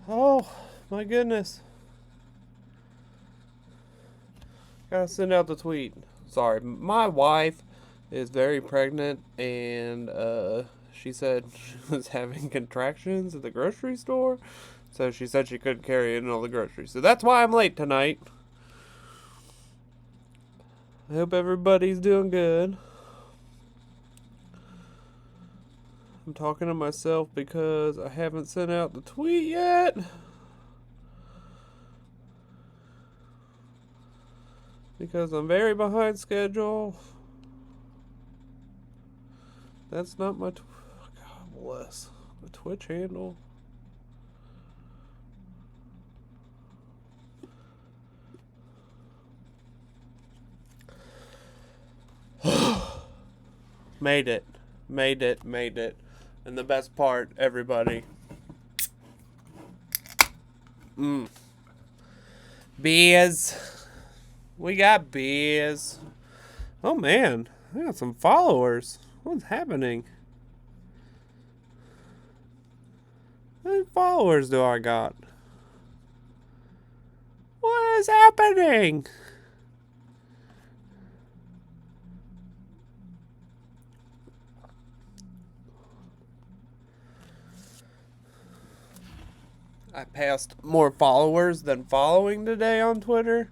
Oh, my goodness. Gotta send out the tweet. Sorry, my wife is very pregnant, and she said she was having contractions at the grocery store. So she said she couldn't carry it in all the groceries. So that's why I'm late tonight. I hope everybody's doing good. I'm talking to myself because I haven't sent out the tweet yet. Because I'm very behind schedule. That's not my... God bless. The Twitch handle. Made it. Made it. Made it. And the best part, everybody. Beers. We got beers. Oh man, I got some followers. What's happening? How many followers do I got? What is happening? I passed more followers than following today on Twitter.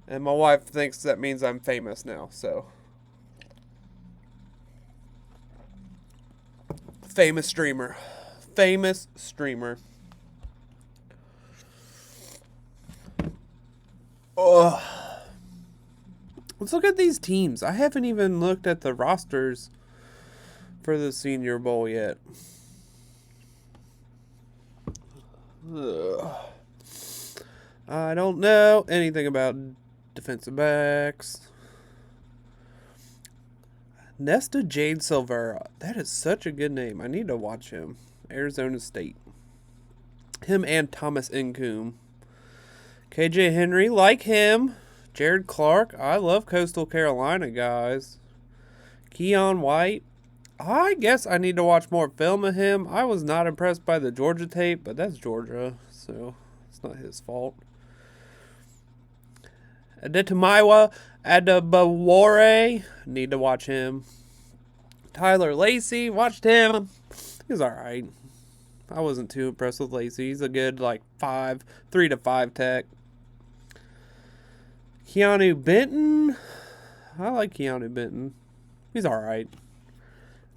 And my wife thinks that means I'm famous now, so. Famous streamer. Famous streamer. Ugh. Let's look at these teams. I haven't even looked at the rosters for the Senior Bowl yet. Ugh. I don't know anything about defensive backs. Nesta Jade Silvera. That is such a good name. I need to watch him. Arizona State. Him and Thomas Incoom. KJ Henry, like him. Jared Clark. I love Coastal Carolina guys. Keon White. I guess I need to watch more film of him. I was not impressed by the Georgia tape, but that's Georgia, so it's not his fault. Adetomiwa Adebawore. Need to watch him. Tyler Lacey. Watched him. He's alright. I wasn't too impressed with Lacey. He's a good, 3 to 5 tech. Keanu Benton. I like Keanu Benton. He's alright.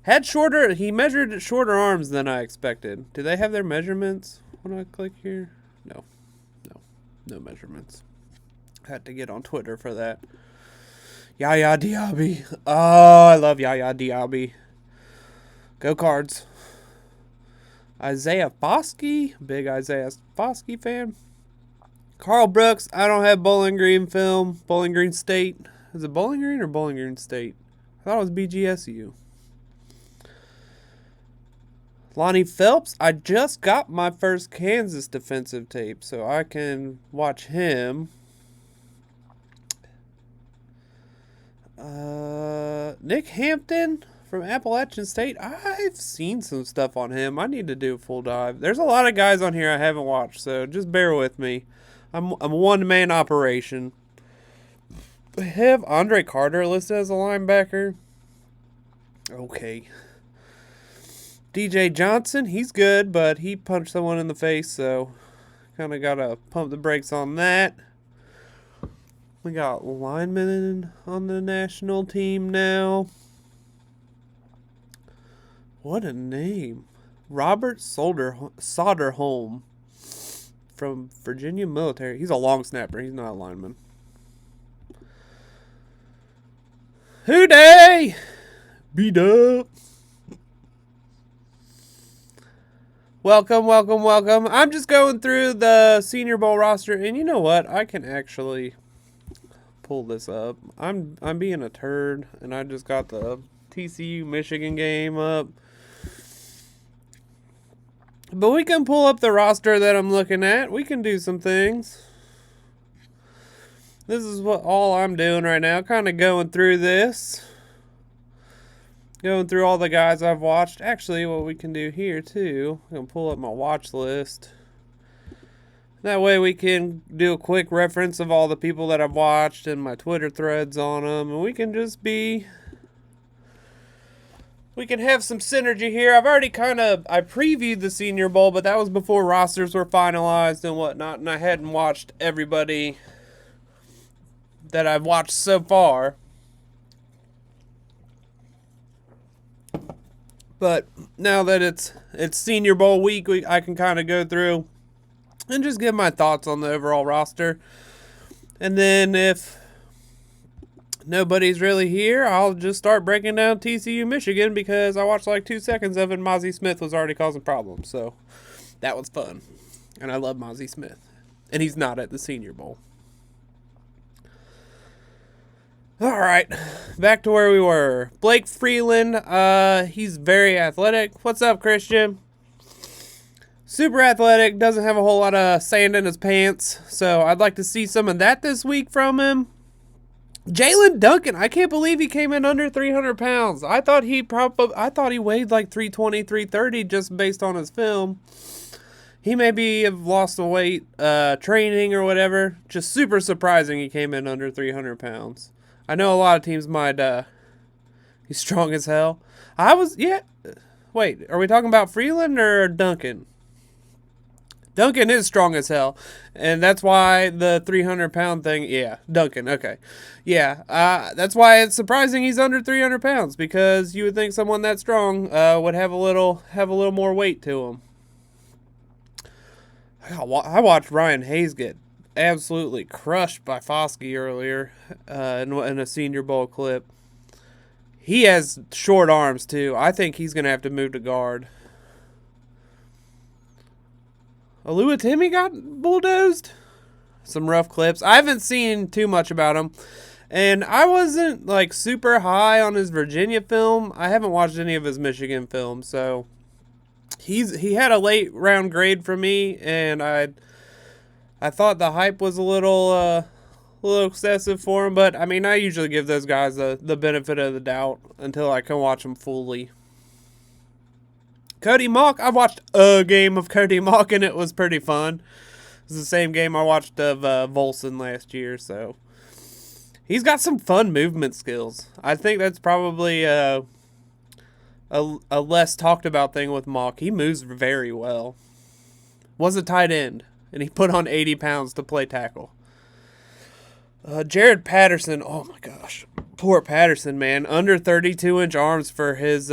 He measured shorter arms than I expected. Do they have their measurements when I click here? No measurements. Had to get on Twitter for that. Yaya Diaby. Oh, I love Yaya Diaby. Go Cards. Isaiah Foskey. Big Isaiah Foskey fan. Carl Brooks. I don't have Bowling Green film. Bowling Green State. Is it Bowling Green or Bowling Green State? I thought it was BGSU. Lonnie Phelps. I just got my first Kansas defensive tape, so I can watch him. Nick Hampton from Appalachian State. I've seen some stuff on him. I need to do a full dive. There's a lot of guys on here I haven't watched, so just bear with me. I'm a one-man operation. I have Andre Carter listed as a linebacker. Okay. DJ Johnson, he's good, but he punched someone in the face, so kind of got to pump the brakes on that. We got linemen on the national team now. What a name. Robert Soderholm from Virginia Military. He's a long snapper. He's not a lineman. Hooday! Beat up. Welcome. I'm just going through the Senior Bowl roster, and you know what? I can actually pull this up. I'm being a turd, and I just got the TCU Michigan game up. But we can pull up the roster that I'm looking at. We can do some things. This is all I'm doing right now, kind of going through this. Going through all the guys I've watched. Actually, what we can do here, too, I'm going to pull up my watch list. That way we can do a quick reference of all the people that I've watched and my Twitter threads on them, and we can have some synergy here. I've already I previewed the Senior Bowl, but that was before rosters were finalized and whatnot, and I hadn't watched everybody that I've watched so far. But now that it's Senior Bowl week, I can kind of go through and just give my thoughts on the overall roster. And then if nobody's really here, I'll just start breaking down TCU Michigan because I watched like 2 seconds of it and Mozzie Smith was already causing problems. So that was fun. And I love Mozzie Smith. And he's not at the Senior Bowl. All right, back to where we were. Blake Freeland, he's very athletic. What's up, Christian? Super athletic, doesn't have a whole lot of sand in his pants, so I'd like to see some of that this week from him. Jalen Duncan, I can't believe he came in under 300 pounds. I thought he weighed like 320, 330 just based on his film. He maybe have lost the weight training or whatever. Just super surprising he came in under 300 pounds. I know a lot of teams might, he's strong as hell. Wait, are we talking about Freeland or Duncan? Duncan is strong as hell, and that's why the 300-pound thing, Duncan, okay. Yeah, that's why it's surprising he's under 300 pounds, because you would think someone that strong would have a little more weight to him. I watched Ryan Hayes get absolutely crushed by Foskey earlier in a Senior Bowl clip. He has short arms too. I think he's going to have to move to guard. Oluwatimi got bulldozed. Some rough clips. I haven't seen too much about him. And I wasn't like super high on his Virginia film. I haven't watched any of his Michigan film, so he had a late round grade for me, and I thought the hype was a little excessive for him, but I mean, I usually give those guys the benefit of the doubt until I can watch them fully. Cody Mock, I watched a game of Cody Mock, and it was pretty fun. It was the same game I watched of Volson last year, so he's got some fun movement skills. I think that's probably a less talked about thing with Mock. He moves very well. Was a tight end, and he put on 80 pounds to play tackle. Jared Patterson, oh my gosh. Poor Patterson, man. Under 32-inch arms for his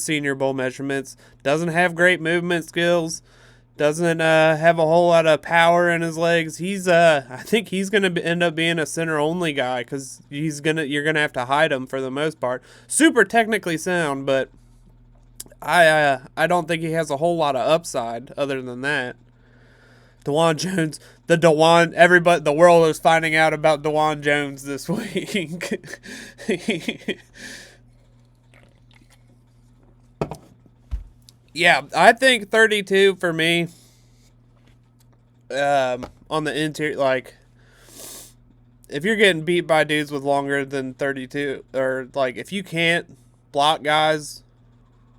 Senior Bowl measurements. Doesn't have great movement skills. Doesn't have a whole lot of power in his legs. I think he's going to end up being a center-only guy because you're going to have to hide him for the most part. Super technically sound, but I don't think he has a whole lot of upside other than that. DeJuan Jones, the world is finding out about DeJuan Jones this week. Yeah, I think 32 for me. On the interior, like, if you're getting beat by dudes with longer than 32, or like if you can't block guys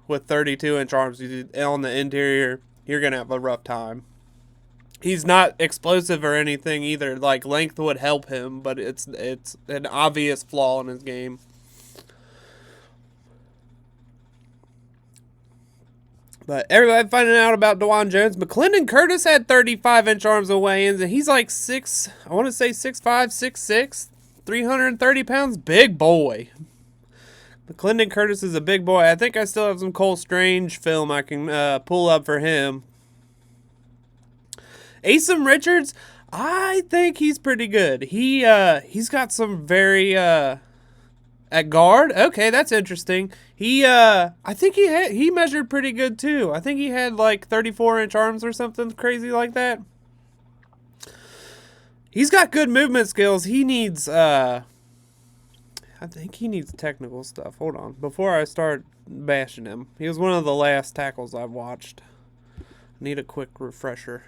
with 32-inch arms on the interior, you're gonna have a rough time. He's not explosive or anything either. Like, length would help him, but it's an obvious flaw in his game. But everybody finding out about DeJuan Jones. McClendon Curtis had 35-inch arms of weigh-ins, and he's like 6'5", 6'6", 330 pounds. Big boy. McClendon Curtis is a big boy. I think I still have some Cole Strange film I can pull up for him. Asim Richards, I think he's pretty good. He's got some very at guard. Okay, that's interesting. I think he measured pretty good too. I think he had like 34-inch arms or something crazy like that. He's got good movement skills. He needs I think he needs technical stuff. Hold on. Before I start bashing him. He was one of the last tackles I've watched. I need a quick refresher.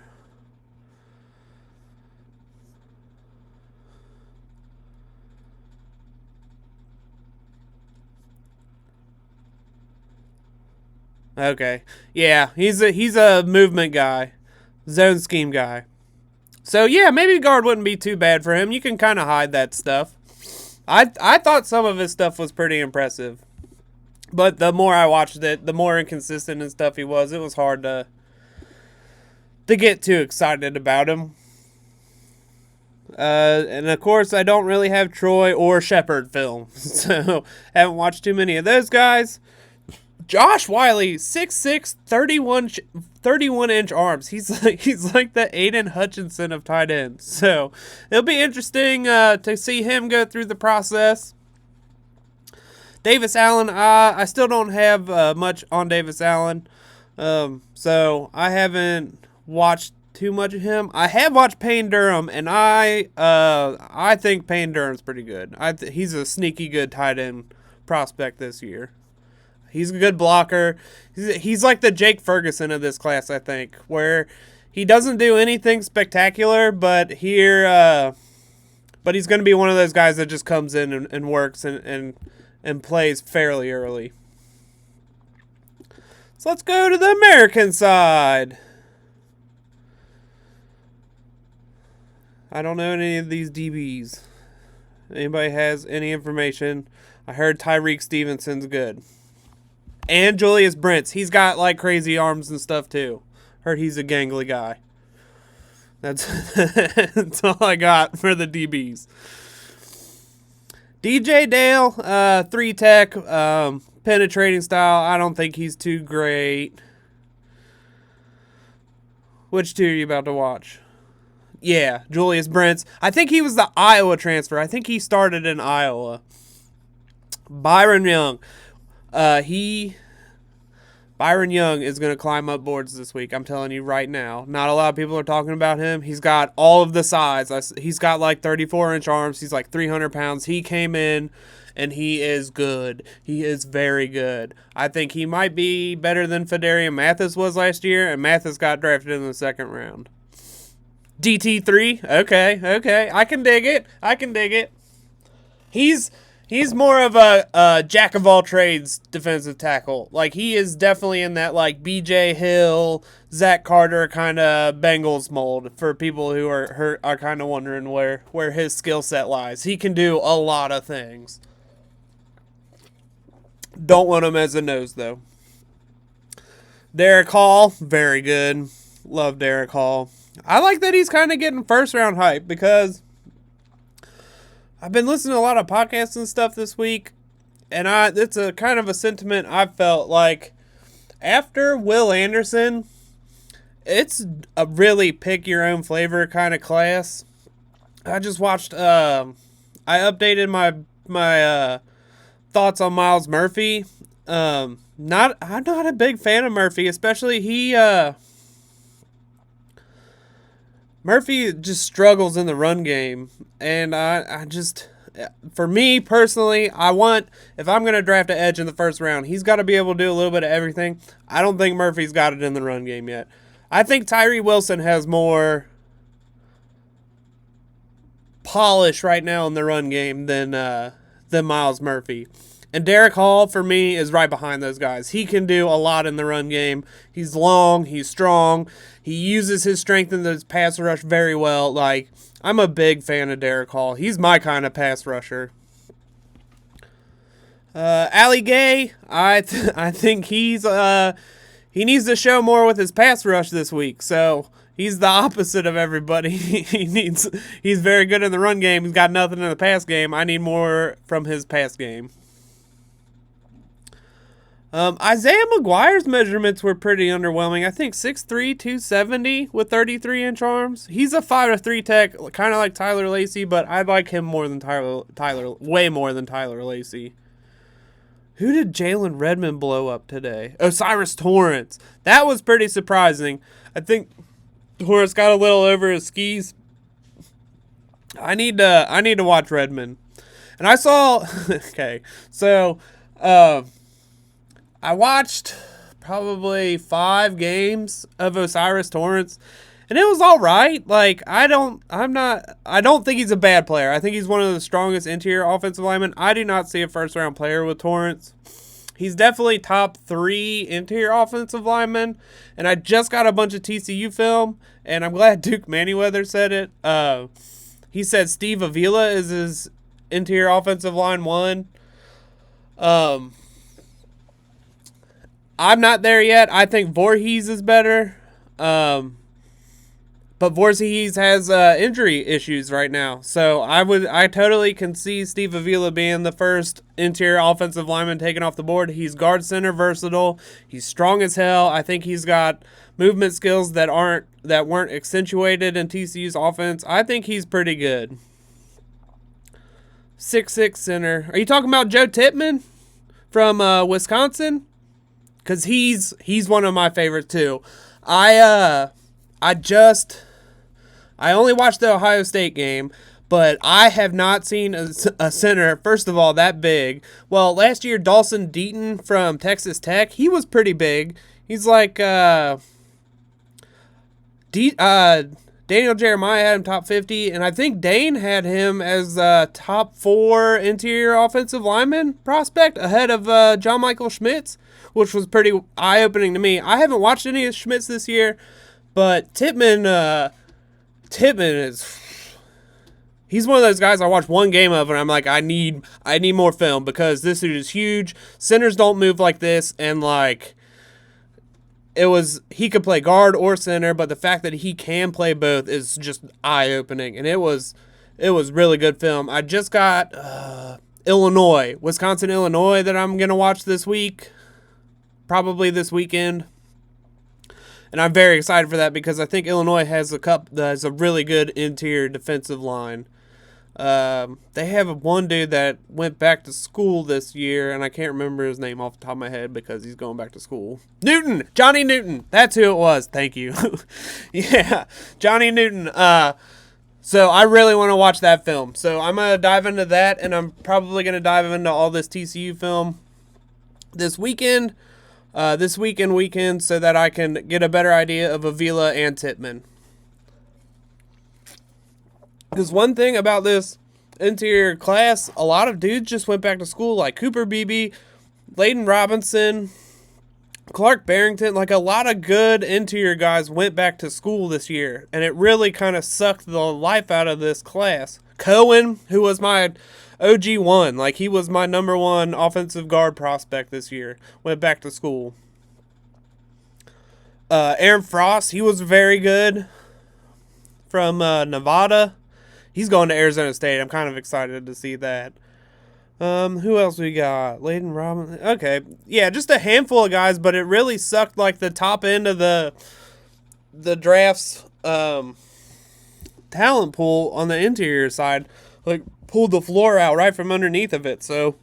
Okay. Yeah, he's a movement guy. Zone scheme guy. So, yeah, maybe guard wouldn't be too bad for him. You can kind of hide that stuff. I thought some of his stuff was pretty impressive. But the more I watched it, the more inconsistent and stuff he was. It was hard to get too excited about him. And of course, I don't really have Troy or Shepard film, so haven't watched too many of those guys. Josh Wiley, 6'6", 31-inch arms. He's like the Aiden Hutchinson of tight ends. So it'll be interesting to see him go through the process. Davis Allen, I still don't have much on Davis Allen, so I haven't watched too much of him. I have watched Payne Durham, and I think Payne Durham's pretty good. He's a sneaky good tight end prospect this year. He's a good blocker. He's like the Jake Ferguson of this class, I think, where he doesn't do anything spectacular, but he's going to be one of those guys that just comes in and works and plays fairly early. So let's go to the American side. I don't know any of these DBs. Anybody has any information? I heard Tyreek Stevenson's good. And Julius Brents. He's got like crazy arms and stuff too. Heard he's a gangly guy. That's all I got for the DBs. DJ Dale, 3-tech, penetrating style. I don't think he's too great. Which two are you about to watch? Yeah, Julius Brents. I think he was the Iowa transfer. I think he started in Iowa. Byron Young. Byron Young is going to climb up boards this week. I'm telling you right now. Not a lot of people are talking about him. He's got all of the size. He's got like 34-inch arms. He's like 300 pounds. He came in, and he is good. He is very good. I think he might be better than Fedarian Mathis was last year, and Mathis got drafted in the second round. DT3? Okay. I can dig it. He's more of a jack of all trades defensive tackle. Like, he is definitely in that, like, B.J. Hill, Zach Carter kind of Bengals mold for people who are kind of wondering where his skill set lies. He can do a lot of things. Don't want him as a nose, though. Derek Hall, very good. Love Derek Hall. I like that he's kind of getting first-round hype because I've been listening to a lot of podcasts and stuff this week, and it's a kind of a sentiment I've felt like after Will Anderson, it's a really pick-your-own-flavor kind of class. I just watched, I updated my thoughts on Miles Murphy. I'm not a big fan of Murphy, especially Murphy just struggles in the run game, and I just, for me personally, if I'm going to draft an edge in the first round, he's got to be able to do a little bit of everything. I don't think Murphy's got it in the run game yet. I think Tyree Wilson has more polish right now in the run game than Miles Murphy. And Derek Hall, for me, is right behind those guys. He can do a lot in the run game. He's long. He's strong. He uses his strength in the pass rush very well. Like, I'm a big fan of Derek Hall. He's my kind of pass rusher. Ali Gay, I think he needs to show more with his pass rush this week. So he's the opposite of everybody. He's very good in the run game. He's got nothing in the pass game. I need more from his pass game. Isaiah McGuire's measurements were pretty underwhelming. I think 6'3", 270 with 33-inch arms. He's a 5'3" tech, kind of like Tyler Lacey, but I like him more than way more than Tyler Lacey. Who did Jalen Redmond blow up today? Osiris Torrance. That was pretty surprising. I think Torrance got a little over his skis. I need to watch Redmond. And I saw okay, so I watched probably 5 games of Osiris Torrance, and it was all right. Like, I don't think he's a bad player. I think he's one of the strongest interior offensive linemen. I do not see a first-round player with Torrance. He's definitely top 3 interior offensive lineman. And I just got a bunch of TCU film, and I'm glad Duke Manyweather said it. He said Steve Avila is his interior offensive line 1. I'm not there yet. I think Voorhees is better. But Voorhees has injury issues right now. So I totally can see Steve Avila being the first interior offensive lineman taken off the board. He's guard center versatile. He's strong as hell. I think he's got movement skills that weren't accentuated in TCU's offense. I think he's pretty good. 6'6" center. Are you talking about Joe Tippmann from Wisconsin? Because he's one of my favorites too. I only watched the Ohio State game, but I have not seen a center, first of all, that big. Well, last year, Dawson Deaton from Texas Tech, he was pretty big. He's like, Daniel Jeremiah had him top 50, and I think Dane had him as top 4 interior offensive lineman prospect ahead of John Michael Schmitz, which was pretty eye-opening to me. I haven't watched any of Schmitz this year, but Tippmann is... He's one of those guys I watched one game of, and I'm like, I need more film because this dude is huge. Centers don't move like this, and like... he could play guard or center, but the fact that he can play both is just eye-opening, and it was really good film. I just got Wisconsin, Illinois that I'm going to watch this week, probably this weekend, and I'm very excited for that because I think Illinois has a really good interior defensive line. They have one dude that went back to school this year, and I can't remember his name off the top of my head because he's going back to school. Johnny Newton. That's who it was. Thank you. Yeah, Johnny Newton. So I really want to watch that film. So I'm going to dive into that, and I'm probably going to dive into all this TCU film this weekend, so that I can get a better idea of Avila and Tippmann. Because one thing about this interior class, a lot of dudes just went back to school, like Cooper Beebe, Layden Robinson, Clark Barrington. Like, a lot of good interior guys went back to school this year, and it really kind of sucked the life out of this class. Cohen, who was my OG1, like he was my number 1 offensive guard prospect this year, went back to school. Aaron Frost, he was very good from Nevada. He's going to Arizona State. I'm kind of excited to see that. Who else we got? Layden Robinson. Okay. Yeah, just a handful of guys, but it really sucked like the top end of the draft's talent pool on the interior side. Like, pulled the floor out right from underneath of it. So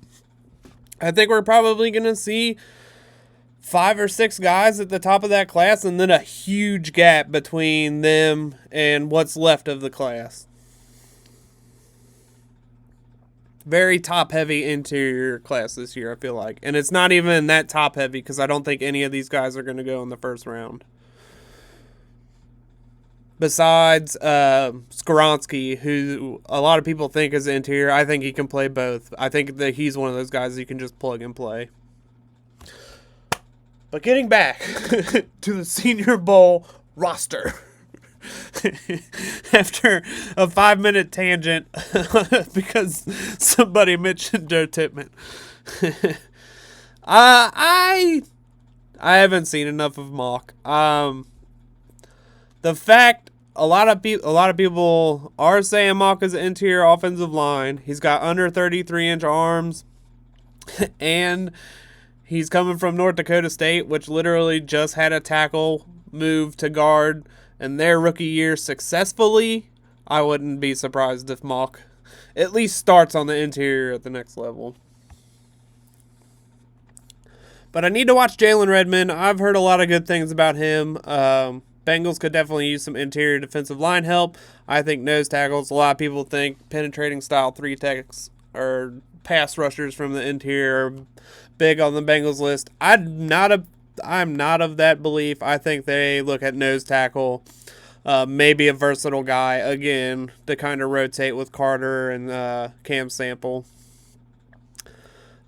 I think we're probably going to see 5 or 6 guys at the top of that class, and then a huge gap between them and what's left of the class. Very top-heavy interior class this year, I feel like. And it's not even that top-heavy because I don't think any of these guys are going to go in the first round. Besides Skoronsky, who a lot of people think is interior, I think he can play both. I think that he's one of those guys you can just plug and play. But getting back to the Senior Bowl roster. After a 5-minute tangent because somebody mentioned Joe Tippmann. I haven't seen enough of Mock. The fact a lot of people are saying Mock is an interior offensive line. He's got under 33-inch arms, and he's coming from North Dakota State, which literally just had a tackle move to guard in their rookie year successfully. I wouldn't be surprised if Mock at least starts on the interior at the next level. But I need to watch Jalen Redmond. I've heard a lot of good things about him. Bengals could definitely use some interior defensive line help. I think nose tackles. A lot of people think penetrating style 3 techs or pass rushers from the interior are big on the Bengals list. I'm not of that belief. I think they look at nose tackle, maybe a versatile guy, again, to kind of rotate with Carter and Cam Sample.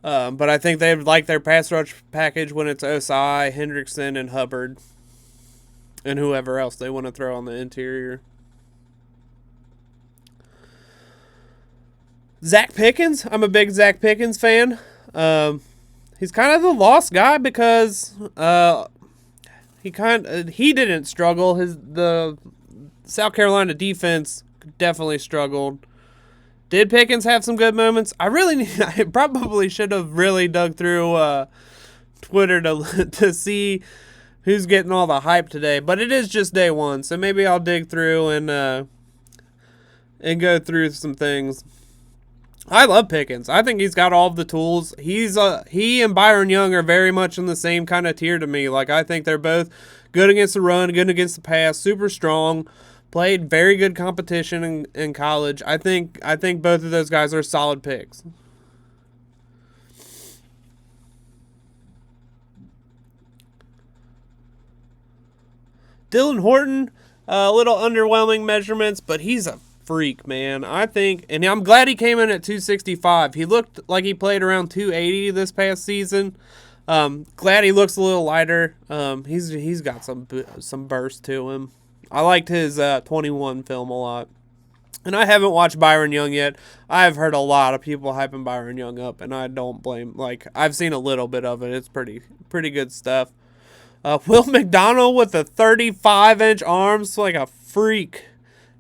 But I think they like their pass rush package when it's Osai, Hendrickson, and Hubbard, and whoever else they want to throw on the interior. Zach Pickens. I'm a big Zach Pickens fan. He's kind of the lost guy because he didn't struggle. The South Carolina defense definitely struggled. Did Pickens have some good moments? I probably should have really dug through Twitter to see who's getting all the hype today. But it is just day one, so maybe I'll dig through and go through some things. I love Pickens. I think he's got all of the tools. He and Byron Young are very much in the same kind of tier to me. Like, I think they're both good against the run, good against the pass, super strong. Played very good competition in college. I think both of those guys are solid picks. Dylan Horton, a little underwhelming measurements, but he's a freak, man. I think, and I'm glad he came in at 265. He looked like he played around 280 this past season. Glad he looks a little lighter. He's got some burst to him. I liked his 21 film a lot. And I haven't watched Byron Young yet. I've heard a lot of people hyping Byron Young up, and I don't blame. Like, I've seen a little bit of it. It's pretty good stuff. Will McDonald with the 35-inch arms, like a freak.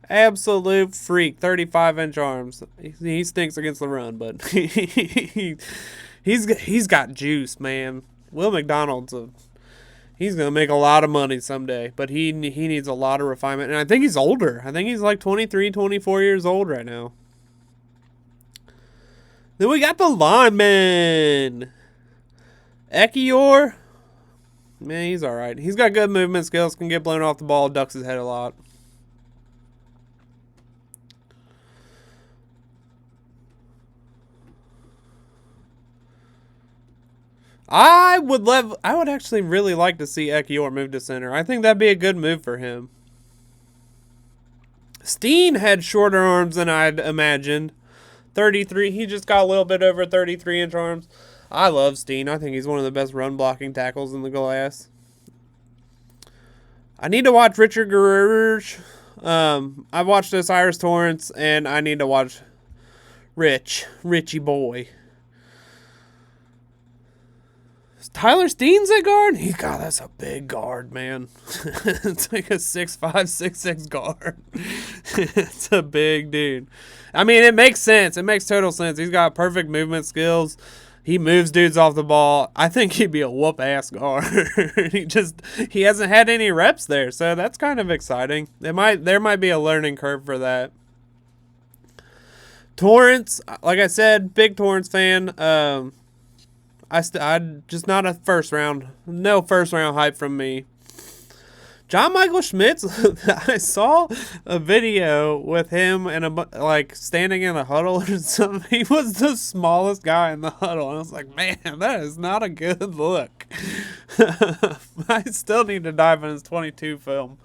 Absolute freak. 35-inch arms. He stinks against the run, but he's got juice, man. Will McDonald's he's going to make a lot of money someday, but he needs a lot of refinement. And I think he's older. I think he's like 23, 24 years old right now. Then we got the lineman. Ekiyor. Man, he's all right. He's got good movement skills, can get blown off the ball, ducks his head a lot. I would actually really like to see Ekiyor move to center. I think that'd be a good move for him. Steen had shorter arms than I'd imagined. 33. He just got a little bit over 33-inch arms. I love Steen. I think he's one of the best run blocking tackles in the class. I need to watch Richard Guerrero. I've watched Osiris Torrance, and I need to watch Richie boy. Tyler Steen's at guard? God, that's a big guard, man. It's like a 6'5", 6'6" guard. It's a big dude. I mean, it makes sense. It makes total sense. He's got perfect movement skills. He moves dudes off the ball. I think he'd be a whoop-ass guard. He hasn't had any reps there, so that's kind of exciting. There might be a learning curve for that. Torrance, like I said, big Torrance fan. I just not a first round. No first round hype from me. John Michael Schmitz, I saw a video with him and standing in a huddle or something. He was the smallest guy in the huddle. And I was like, man, that is not a good look. I still need to dive in his 22 film.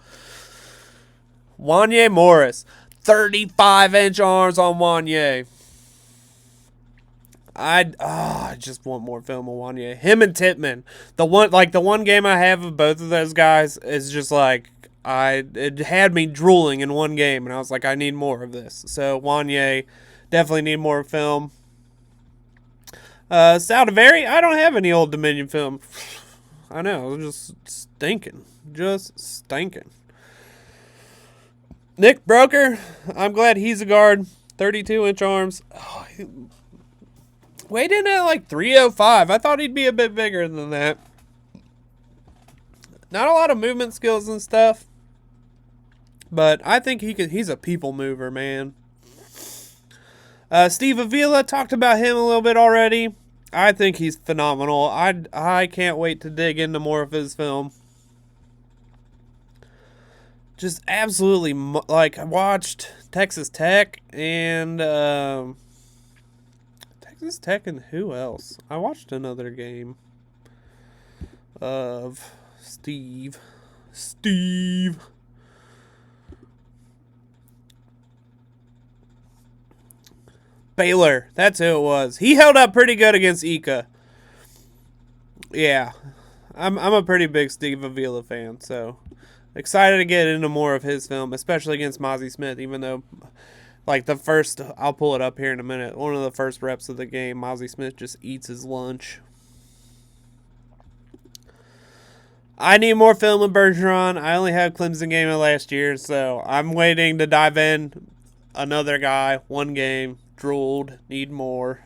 Wanye Morris, 35-inch arms on Wanye. I just want more film of Wanye. Him and Tittman. The one game I have of both of those guys is just like it had me drooling in one game, and I was like, I need more of this. So Wanye, definitely need more film. Saldivari, I don't have any Old Dominion film. I know, just stinking. Nick Broker, I'm glad he's a guard. 32-inch arms. Oh, weighed in at like 305. I thought he'd be a bit bigger than that. Not a lot of movement skills and stuff, but I think he's a people mover, man. Steve Avila, talked about him a little bit already. I think he's phenomenal. I can't wait to dig into more of his film. Just absolutely, I watched Texas Tech and Texas Tech and who else? I watched another game of Steve. Baylor. That's who it was. He held up pretty good against Ika. Yeah. I'm a pretty big Steve Avila fan, so excited to get into more of his film, especially against Mozzie Smith, even though, like, the first, I'll pull it up here in a minute, one of the first reps of the game, Mozzie Smith just eats his lunch. I need more film of Bergeron. I only had Clemson game of last year, so I'm waiting to dive in. Another guy, one game, drooled, need more.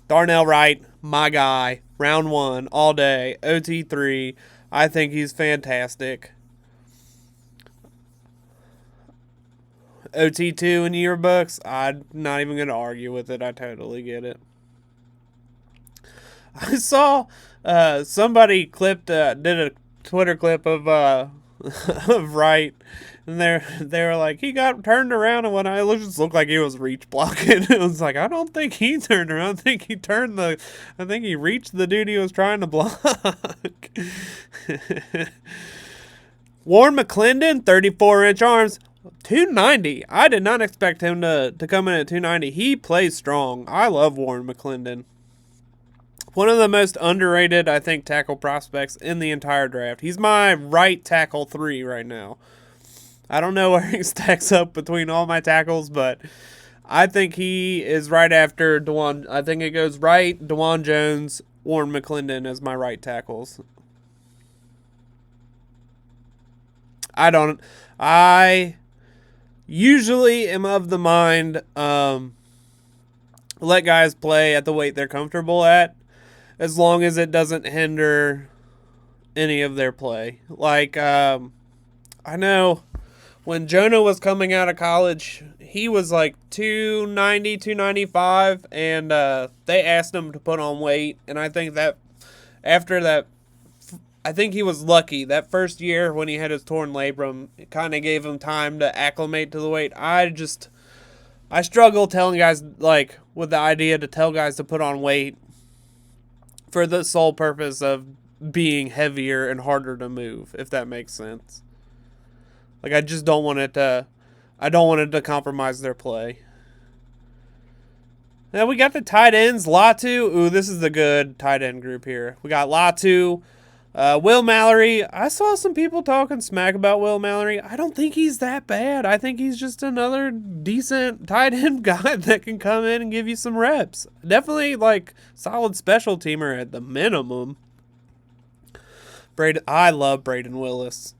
Darnell Wright, my guy, round 1, all day, OT3. I think he's fantastic. OT2 in yearbooks, I'm not even going to argue with it. I totally get it. I saw somebody did a Twitter clip of of Wright, and they were like, he got turned around, and when it just looked like he was reach blocking. It was like, I don't think he turned around. I think he reached the dude he was trying to block. Warren McClendon, 34-inch arms, 290. I did not expect him to come in at 290. He plays strong. I love Warren McClendon. One of the most underrated, I think, tackle prospects in the entire draft. He's my right tackle 3 right now. I don't know where he stacks up between all my tackles, but I think he is right after DeJuan. I think it goes Wright, DeJuan Jones, Warren McClendon as my right tackles. I usually am of the mind, let guys play at the weight they're comfortable at, as long as it doesn't hinder any of their play. Like, I know when Jonah was coming out of college, he was like 290, 295, and they asked him to put on weight. And I think that after that, I think he was lucky. That first year when he had his torn labrum, it kind of gave him time to acclimate to the weight. I struggle telling guys, like, with the idea to tell guys to put on weight for the sole purpose of being heavier and harder to move, if that makes sense. Like, I just don't want it to compromise their play. Now we got the tight ends, Latu. Ooh, this is the good tight end group here. We got Latu, Will Mallory. I saw some people talking smack about Will Mallory. I don't think he's that bad. I think he's just another decent tight end guy that can come in and give you some reps. Definitely, like, solid special teamer at the minimum. I love Braden Willis.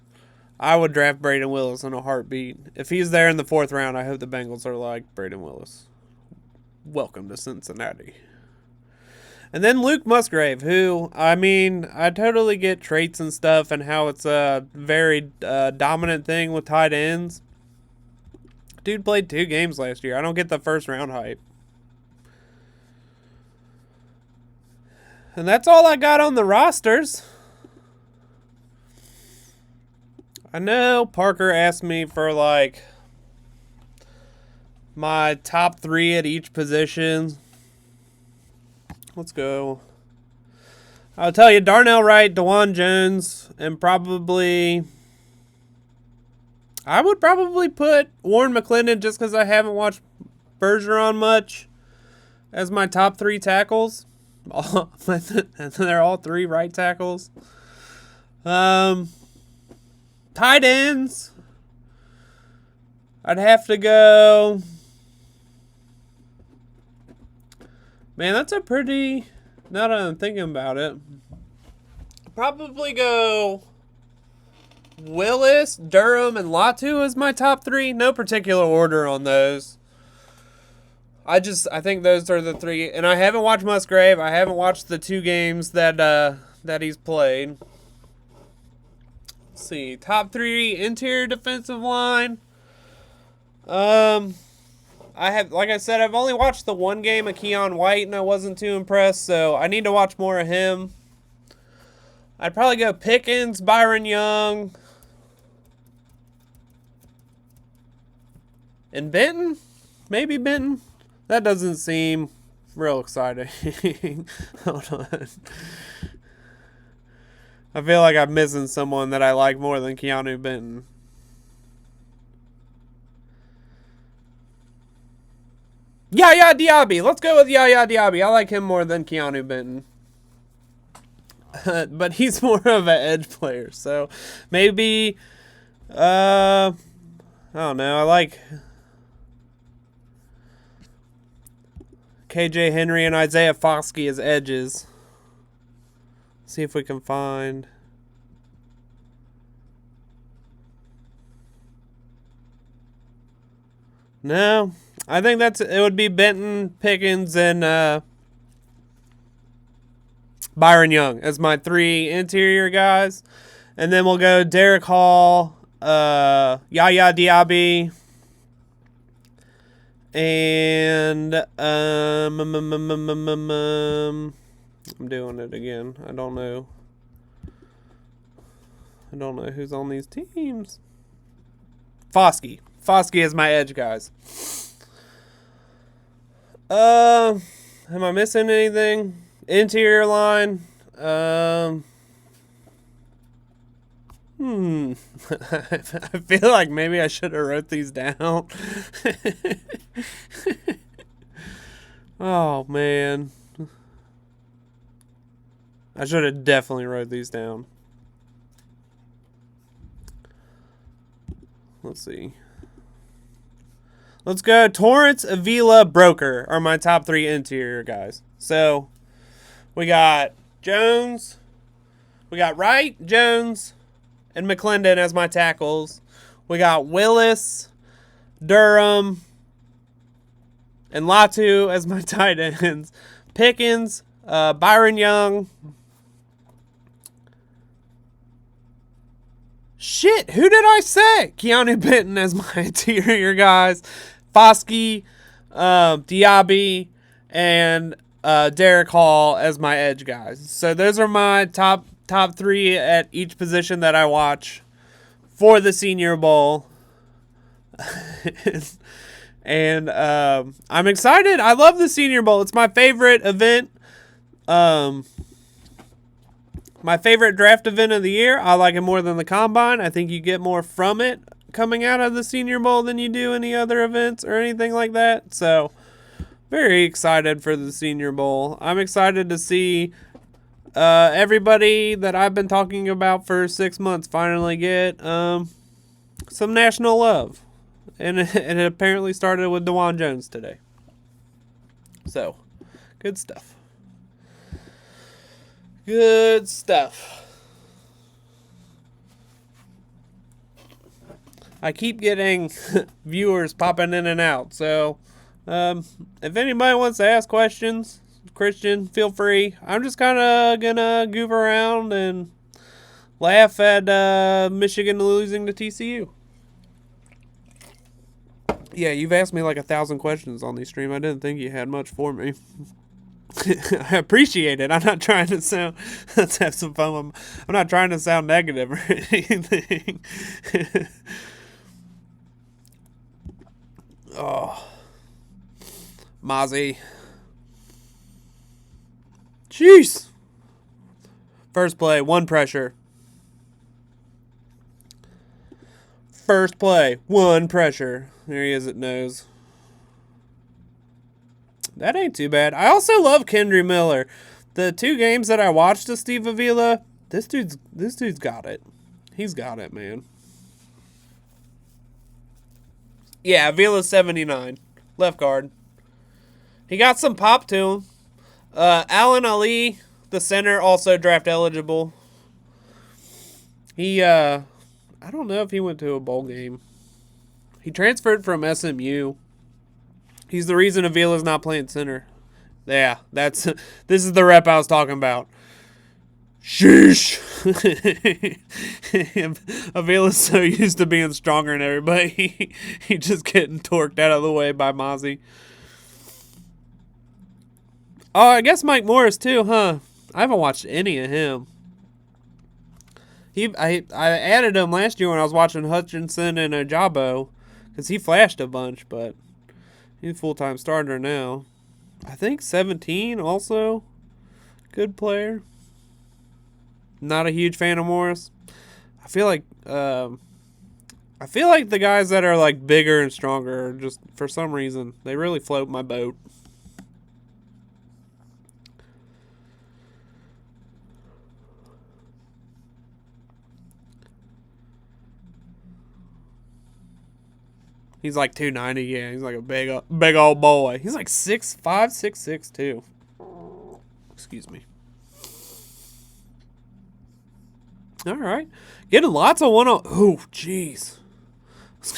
I would draft Braden Willis in a heartbeat. If he's there in the 4th round, I hope the Bengals are like, Braden Willis, welcome to Cincinnati. And then Luke Musgrave, who, I mean, I totally get traits and stuff and how it's a very dominant thing with tight ends. Dude played 2 games last year. I don't get the 1st round hype. And that's all I got on the rosters. I know Parker asked me for, like, my top 3 at each position. Let's go. I'll tell you, Darnell Wright, DeJuan Jones, and I would probably put Warren McClendon, just because I haven't watched Bergeron much, as my top 3 tackles. And they're all 3 right tackles. Tight ends, I'd have to go. Man, that's a pretty, now that I'm thinking about it, probably go Willis, Durham, and Latu as my top 3. No particular order on those. I think those are the 3. And I haven't watched Musgrave. I haven't watched the 2 games that he's played. Let's see. Top 3 interior defensive line. Like I said, I've only watched the 1 game of Keon White, and I wasn't too impressed, so I need to watch more of him. I'd probably go Pickens, Byron Young, and Benton. Maybe Benton. That doesn't seem real exciting. Hold on. I feel like I'm missing someone that I like more than Keanu Benton. Yaya Diaby. Let's go with Yaya Diaby. I like him more than Keanu Benton. But he's more of an edge player. So maybe, I don't know. I like KJ Henry and Isaiah Foskey as edges. See if we can find. No, I think it would be Benton, Pickens, and Byron Young as my 3 interior guys. And then we'll go Derek Hall, Yaya Diaby, and I'm doing it again. I don't know who's on these teams. Foskey is my edge, guys. Am I missing anything? Interior line. I feel like maybe I should have wrote these down. Oh, man. I should have definitely wrote these down. Let's see. Let's go. Torrance, Avila, Broker are my top 3 interior guys. So, we got Jones. We got Wright, Jones, and McClendon as my tackles. We got Willis, Durham, and Latu as my tight ends. Pickens, Byron Young. Shit, who did I say? Keanu Benton as my interior guys. Foskey, Diaby, and Derek Hall as my edge guys. So those are my top 3 at each position that I watch for the Senior Bowl. And I'm excited. I love the Senior Bowl. It's my favorite event. My favorite draft event of the year. I like it more than the Combine. I think you get more from it coming out of the Senior Bowl than you do any other events or anything like that. So, very excited for the Senior Bowl. I'm excited to see everybody that I've been talking about for 6 months finally get some national love. And it apparently started with DeJuan Jones today. So, good stuff. Good stuff. I keep getting viewers popping in and out. So, if anybody wants to ask questions, Christian, feel free. I'm just kind of going to goof around and laugh at Michigan losing to TCU. Yeah, you've asked me like 1,000 questions on the stream. I didn't think you had much for me. I appreciate it. I'm not trying to sound. Let's have some fun. I'm not trying to sound negative or anything. Oh, Mozzie. Jeez. First play, 1 pressure. First play, 1 pressure. There he is at nose. That ain't too bad. I also love Kendry Miller. The 2 games that I watched of Steve Avila, this dude's got it. He's got it, man. Yeah, Avila's 79. Left guard. He got some pop to him. Alan Ali, the center, also draft eligible. He, I don't know if he went to a bowl game. He transferred from SMU. He's the reason Avila's not playing center. Yeah, this is the rep I was talking about. Sheesh. Avila's so used to being stronger than everybody. He just getting torqued out of the way by Mozzie. Oh, I guess Mike Morris too, huh? I haven't watched any of him. I added him last year when I was watching Hutchinson and Ajabo because he flashed a bunch, but he's a full-time starter now. I think 17 also. Good player. Not a huge fan of Morris. I feel like I feel like the guys that are like bigger and stronger are just for some reason they really float my boat. He's like 290, yeah. He's like a big old boy. He's like 6'5", 6'6" too. Excuse me. All right, getting lots of one on. Oh, jeez.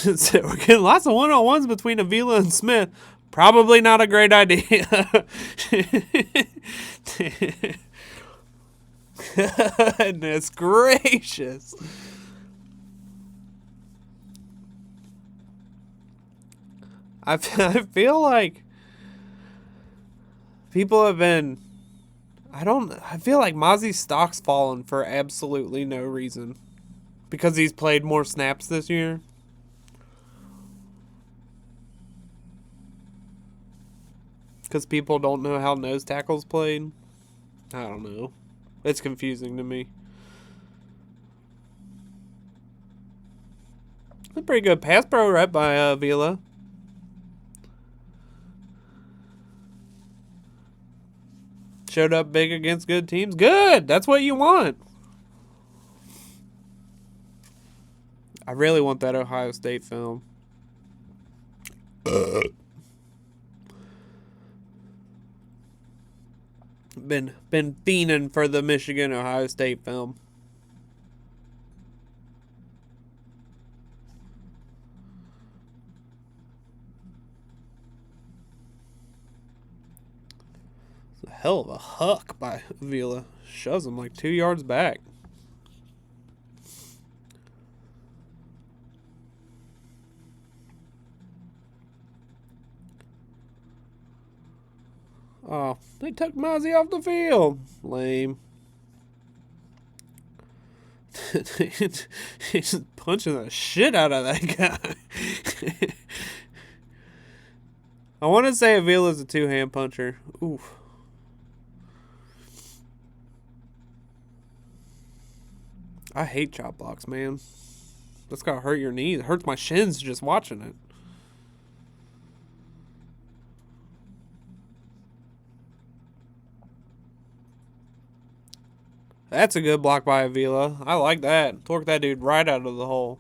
We're getting lots of one-on-ones between Avila and Smith. Probably not a great idea. Goodness gracious. I feel like people have been. I feel like Mozzie's stock's fallen for absolutely no reason. Because he's played more snaps this year. Because people don't know how nose tackle's played. I don't know. It's confusing to me. A pretty good pass pro right by Vila. Showed up big against good teams. Good! That's what you want. I really want that Ohio State film. Been fiending for the Michigan Ohio State film. It's a hell of a huck by Vila. Shoves him like 2 yards back. Oh, they took Mozzie off the field. Lame. He's punching the shit out of that guy. I want to say Avila's a two-hand puncher. Oof. I hate chop blocks, man. That's gotta hurt your knees. It hurts my shins just watching it. That's a good block by Avila. I like that. Torque that dude right out of the hole.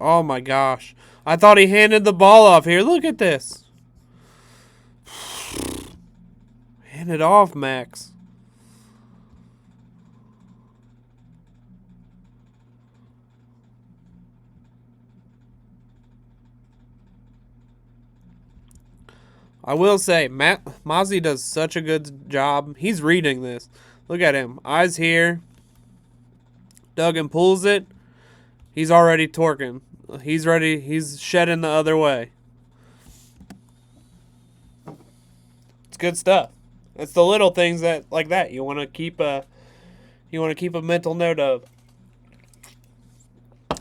Oh my gosh. I thought he handed the ball off here. Look at this. Hand it off, Max. I will say, Mozzie does such a good job. He's reading this. Look at him. Eyes here. Duggan pulls it. He's already torquing. He's ready. He's shedding the other way. It's good stuff. It's the little things that like that you want to keep a mental note of.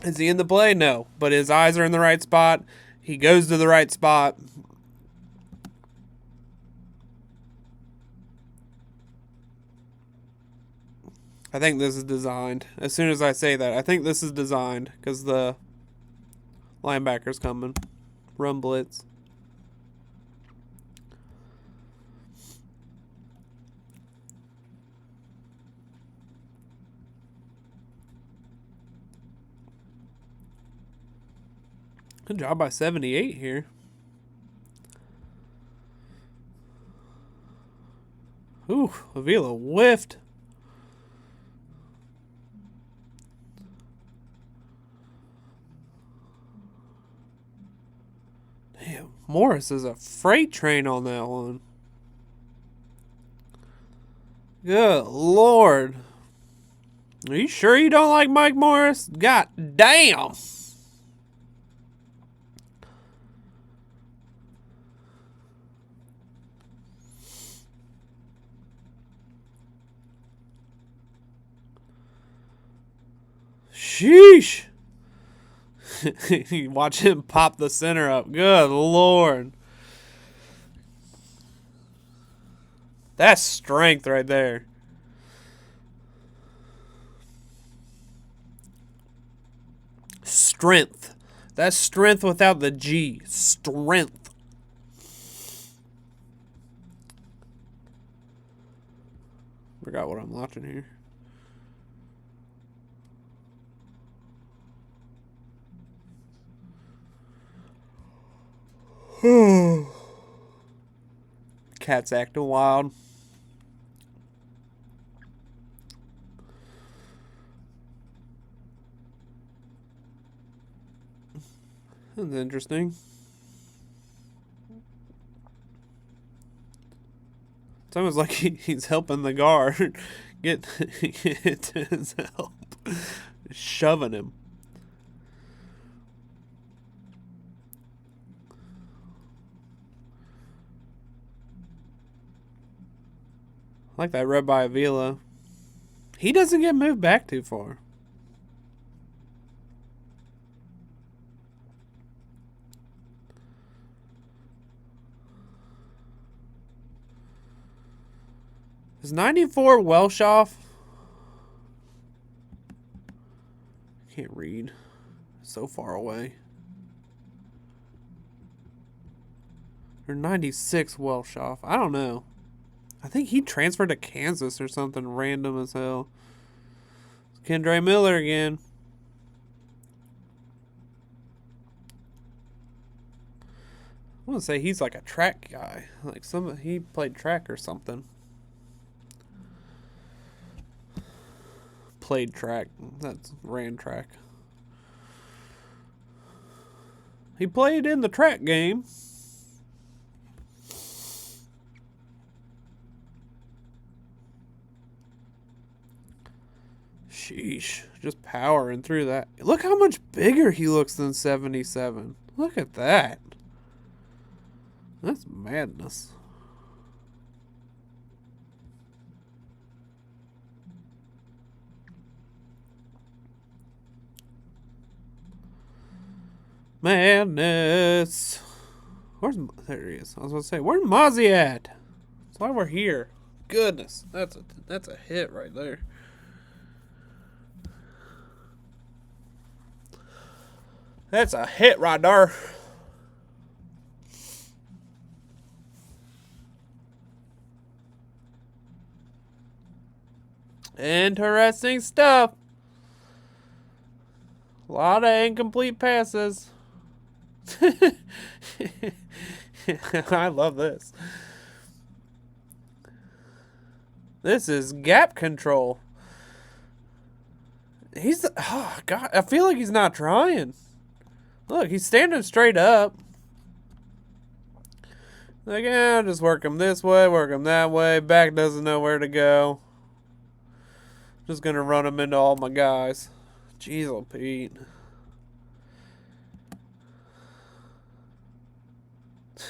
Is he in the play? No, but his eyes are in the right spot. He goes to the right spot. I think this is designed. As soon as I say that, I think this is designed because the linebacker's coming. Run blitz. Good job by 78 here. Ooh, Avila whiffed. Damn, Morris is a freight train on that one. Good Lord. Are you sure you don't like Mike Morris? God damn. Sheesh. You watch him pop the center up. Good Lord. That's strength right there. Strength. That's strength without the G. Strength. Forgot what I'm watching here. Cat's acting wild. That's interesting. It's almost like he's helping the guard get to his help. Shoving him. I like that red by Avila. He doesn't get moved back too far. Is 94 Welsh off? Can't read. So far away. Or 96 Welsh off. I don't know. I think he transferred to Kansas or something random as hell. It's Kendre Miller again. I want to say he's like a track guy. Like he played track or something. Played track. That's ran track. He played in the track game. Sheesh. Just powering through that. Look how much bigger he looks than 77. Look at that. That's madness. Madness. There he is. I was going to say, where's Mozzie at? That's why we're here. Goodness. That's a hit right there. That's a hit right there. Interesting stuff. A lot of incomplete passes. I love this. This is gap control. Oh God, I feel like he's not trying. Look, he's standing straight up. Like, yeah, just work him this way, work him that way. Back doesn't know where to go. Just gonna run him into all my guys. Jeez, oh Pete.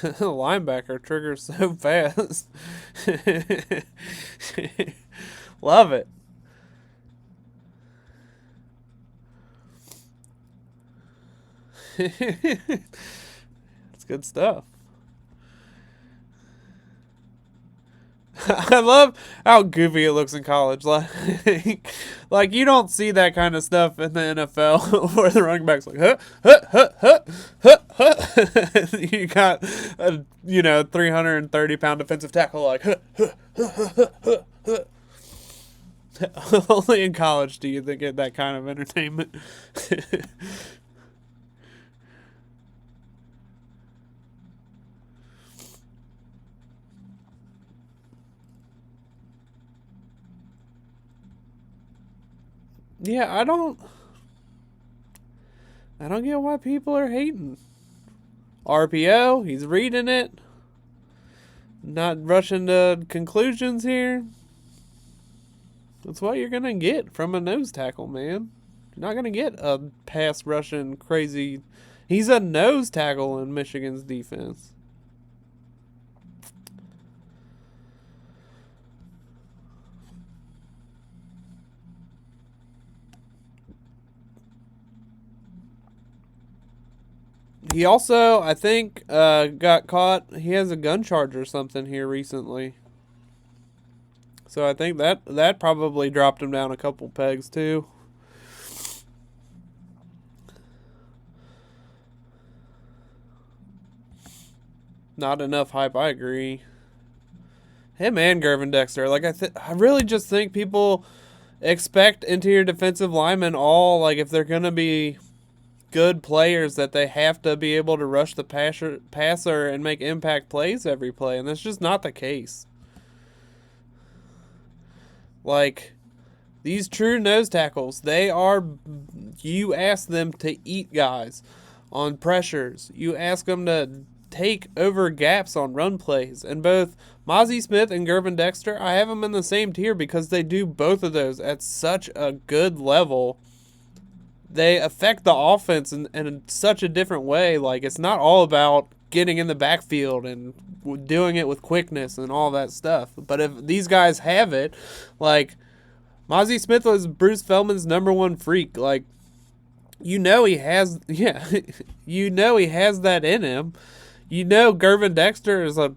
Linebacker triggers so fast. Love it. It's good stuff. I love how goofy it looks in college. Like you don't see that kind of stuff in the NFL where the running back's like, huh, huh, huh, huh, huh, huh. You got a 330-pound defensive tackle like, huh, huh, huh, huh, huh, huh. Only in college do you get that kind of entertainment. Yeah, I don't get why people are hating. RPO, he's reading it. Not rushing to conclusions here. That's what you're going to get from a nose tackle, man. You're not going to get a pass rushing crazy. He's a nose tackle in Michigan's defense. He also, I think, got caught. He has a gun charge or something here recently. So I think that probably dropped him down a couple pegs too. Not enough hype, I agree. Him and Gervin Dexter. Like, I really just think people expect interior defensive linemen all, like, if they're going to be good players, that they have to be able to rush the passer and make impact plays every play. And that's just not the case. Like, these true nose tackles, you ask them to eat guys on pressures. You ask them to take over gaps on run plays. And both Mozzie Smith and Gervin Dexter, I have them in the same tier because they do both of those at such a good level. They affect the offense in such a different way. Like, it's not all about getting in the backfield and doing it with quickness and all that stuff. But if these guys have it, like, Mozzie Smith was Bruce Feldman's #1 freak. Like, he has, he has that in him. Gervin Dexter is a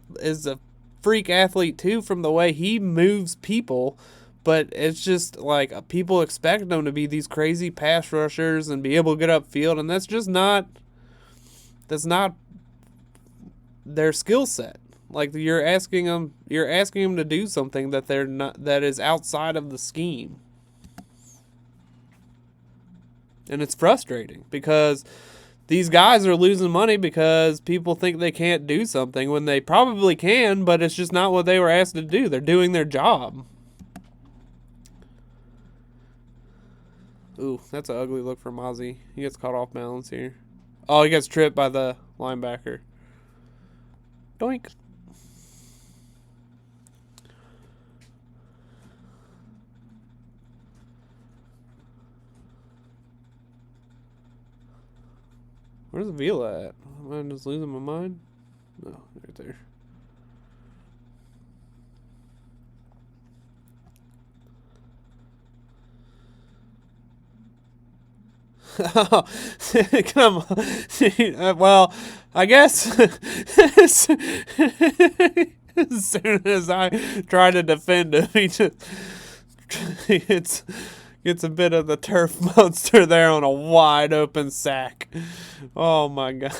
freak athlete too from the way he moves people, but it's just like people expect them to be these crazy pass rushers and be able to get upfield, and that's not their skill set. Like, you're asking them to do something that is outside of the scheme. And it's frustrating because these guys are losing money because people think they can't do something when they probably can, but it's just not what they were asked to do. They're doing their job. Ooh, that's an ugly look for Mozzie. He gets caught off balance here. Oh, he gets tripped by the linebacker. Doink. Where's Vila at? Am I just losing my mind? No, right there. Come on. Well, I guess as soon as I try to defend him, he just gets a bit of the turf monster there on a wide open sack. Oh my god.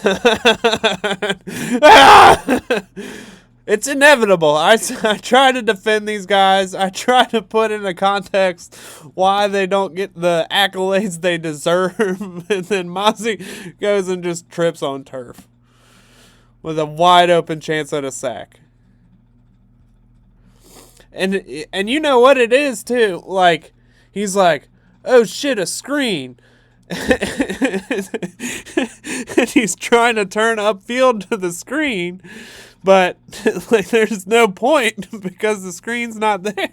It's inevitable. I try to defend these guys. I try to put into context why they don't get the accolades they deserve. And then Mozzie goes and just trips on turf with a wide open chance at a sack. And you know what it is too. Like, he's like, oh shit, a screen. And he's trying to turn upfield to the screen, but like, there's no point because the screen's not there.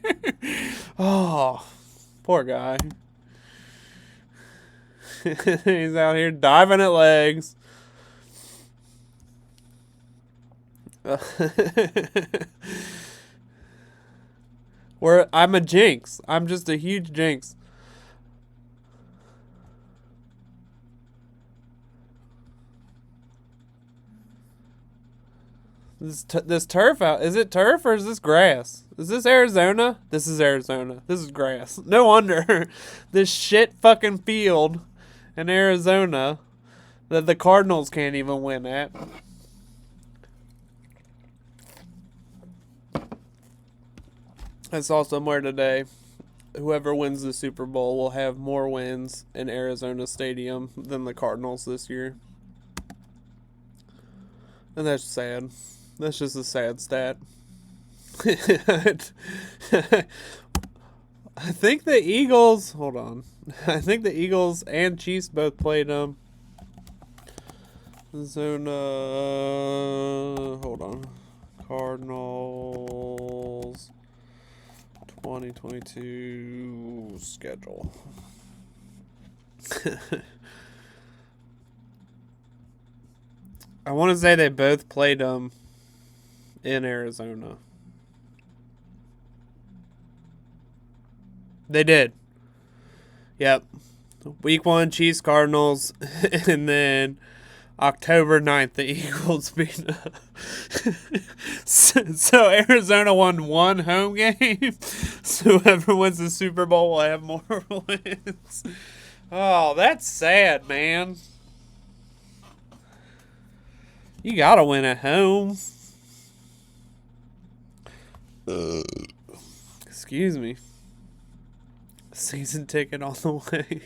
Oh, poor guy. He's out here diving at legs. I'm a jinx. I'm just a huge jinx. This turf out, is it turf or is this grass? Is this Arizona? This is Arizona. This is grass. No wonder this shit fucking field in Arizona that the Cardinals can't even win at. I saw somewhere today, whoever wins the Super Bowl will have more wins in Arizona Stadium than the Cardinals this year. And that's sad. That's just a sad stat. I think the Eagles... Hold on. I think the Eagles and Chiefs both played them. Zona... Hold on. Cardinals... 2022 schedule. I want to say they both played them in Arizona. They did. Yep. Week 1, Chiefs, Cardinals, and then October 9th, the Eagles beat. So Arizona won one home game. So whoever wins the Super Bowl will have more wins. Oh, that's sad, man. You gotta win at home. Excuse me. Season ticket all the way.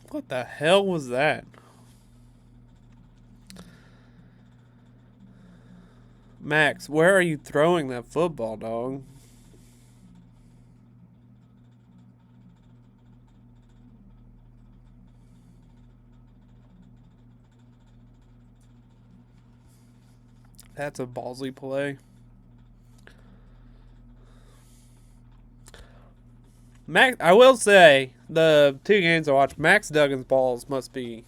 What the hell was that? Max, where are you throwing that football, dog? That's a ballsy play. Max, I will say, the 2 games I watched, Max Duggan's balls must be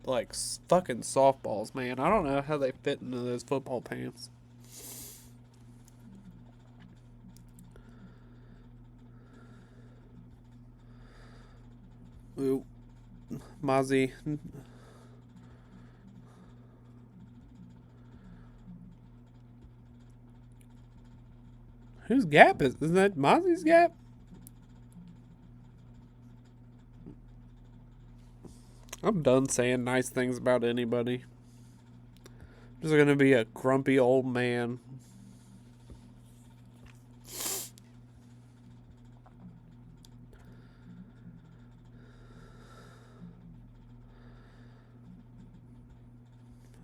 like fucking softballs, man. I don't know how they fit into those football pants. Ooh, Mozzie. Whose gap is? Isn't that Mozzie's gap? I'm done saying nice things about anybody. I'm just gonna be a grumpy old man.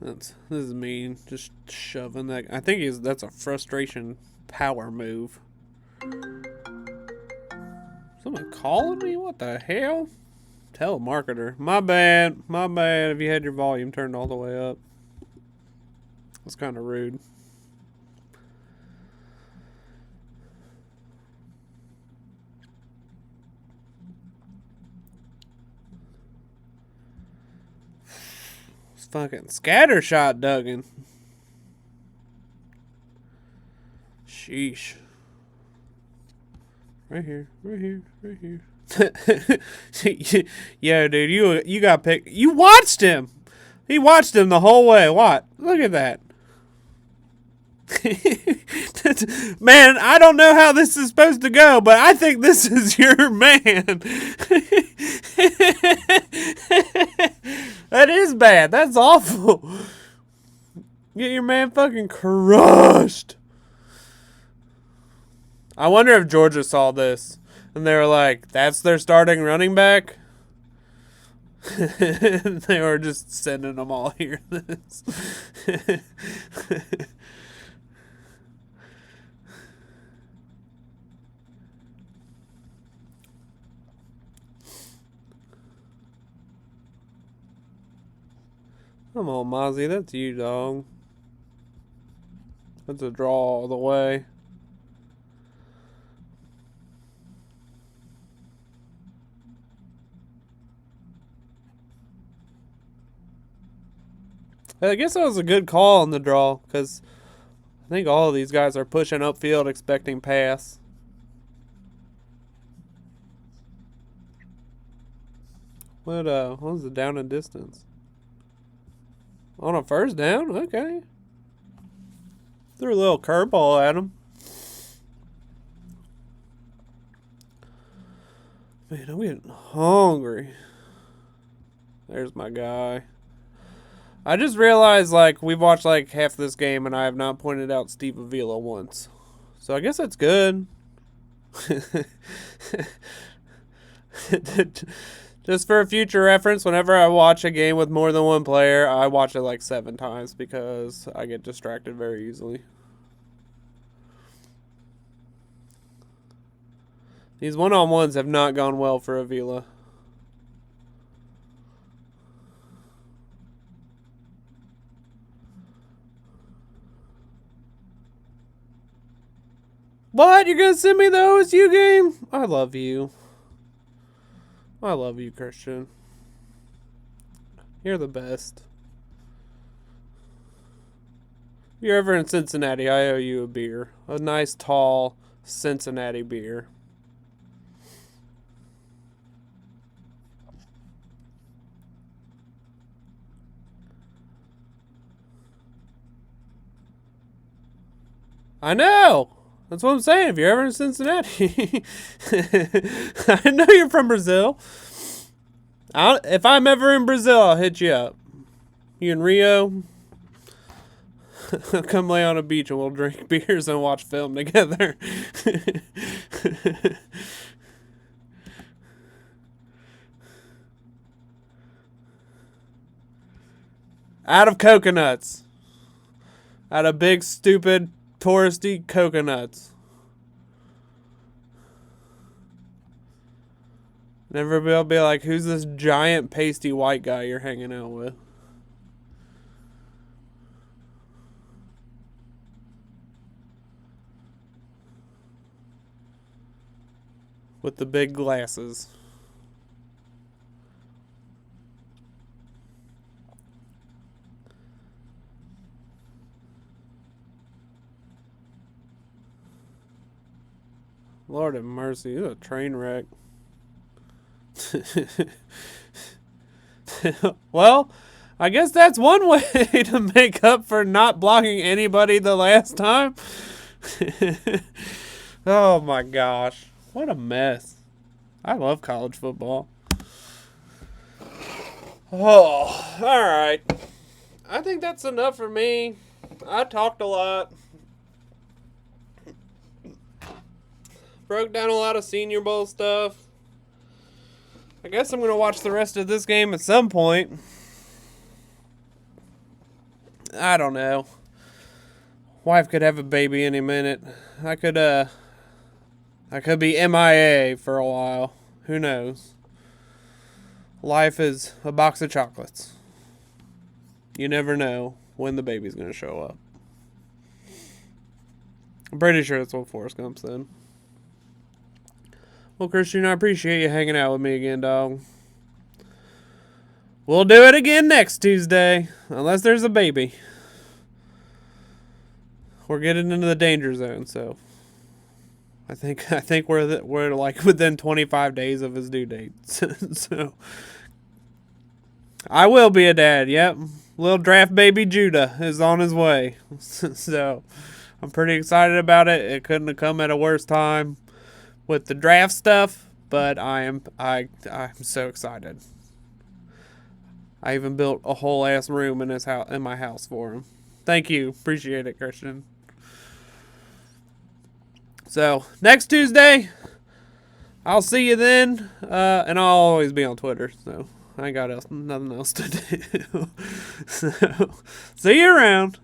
This is mean. Just shoving that. I think that's a frustration power move. Someone calling me? What the hell? Telemarketer. My bad. My bad if you had your volume turned all the way up. That's kind of rude. It's fucking scattershot Duggan. Sheesh. Right here. Right here. Right here. Yo, dude, you got picked. You watched him. He watched him the whole way. What? Look at that. Man, I don't know how this is supposed to go, but I think this is your man. That is bad. That's awful. Get your man fucking crushed. I wonder if Georgia saw this and they were like, that's their starting running back? They were just sending them all here. Come on, Mozzie, that's you, dog. That's a draw all the way. I guess that was a good call on the draw, because I think all of these guys are pushing upfield expecting pass. What was the down and distance? On a first down? Okay. Threw a little curveball at him. Man, I'm getting hungry. There's my guy. I just realized, like, we've watched, like, half this game, and I have not pointed out Steve Avila once. So I guess that's good. Just for future reference, whenever I watch a game with more than one player, I watch it, like, 7 times because I get distracted very easily. These one-on-ones have not gone well for Avila. What? You're going to send me the OSU game? I love you. I love you, Christian. You're the best. If you're ever in Cincinnati, I owe you a beer. A nice, tall Cincinnati beer. I know. That's what I'm saying. If you're ever in Cincinnati, I know you're from Brazil. If I'm ever in Brazil, I'll hit you up. You in Rio? Come lay on a beach and we'll drink beers and watch film together. Out of coconuts. Out of big, stupid, touristy coconuts. And everybody will be like, who's this giant, pasty white guy you're hanging out with? With the big glasses. Lord have mercy, it's a train wreck. Well, I guess that's one way to make up for not blocking anybody the last time. Oh my gosh. What a mess. I love college football. Oh, alright. I think that's enough for me. I talked a lot. Broke down a lot of Senior Bowl stuff. I guess I'm going to watch the rest of this game at some point. I don't know. Wife could have a baby any minute. I could be MIA for a while. Who knows? Life is a box of chocolates. You never know when the baby's going to show up. I'm pretty sure that's what Forrest Gump said. Well, Christian, I appreciate you hanging out with me again, dog. We'll do it again next Tuesday, unless there's a baby. We're getting into the danger zone, so I think we're like within 25 days of his due date. So I will be a dad. Yep, little draft baby Judah is on his way. So I'm pretty excited about it. It couldn't have come at a worse time with the draft stuff, but I'm so excited. I even built a whole ass room in my house for him. Thank you. Appreciate it, Christian. So, next Tuesday, I'll see you then. And I'll always be on Twitter, so I ain't got nothing else to do. So, see you around.